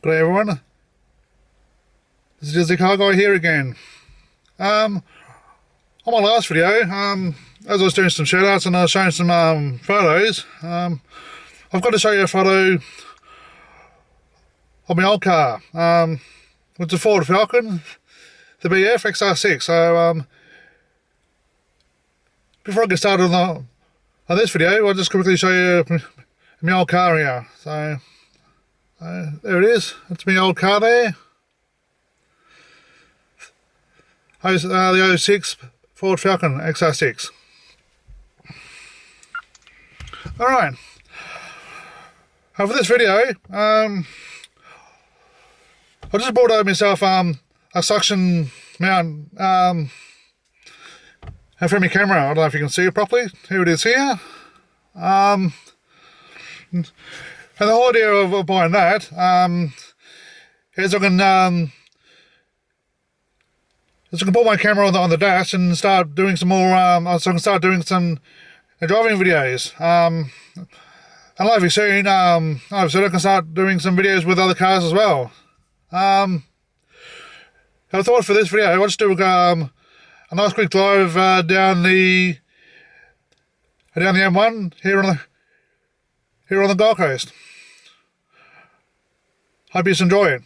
Good day, everyone. This is the Car Guy here again. On my last video, as I was doing some shout outs and I was showing some photos, I've got to show you a photo of my old car. It's a Ford Falcon, the BF XR6. So before I get started on this video, I'll just quickly show you my old car here. So there it is. That's my old car there. The 06 Ford Falcon XR6. Alright. For this video, I just bought myself a suction mount for my camera. I don't know if you can see it properly. Here it is here. And the whole idea of buying that is I can put my camera on the dash and start doing some more. So I can start doing some driving videos. And hopefully soon, I can start doing some videos with other cars as well. I thought for this video, I'll just do a nice quick drive down the M1 here on the Gold Coast. Hope you enjoy it.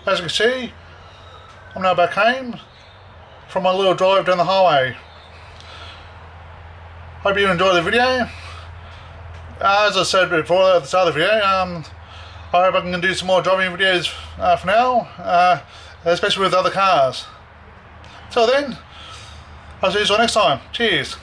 as you can see, I'm now back home from my little drive down the highway. Hope you enjoyed the video. As I said before at the start of the video, I hope I can do some more driving videos for now, especially with other cars. Till then, I'll see you all next time. Cheers.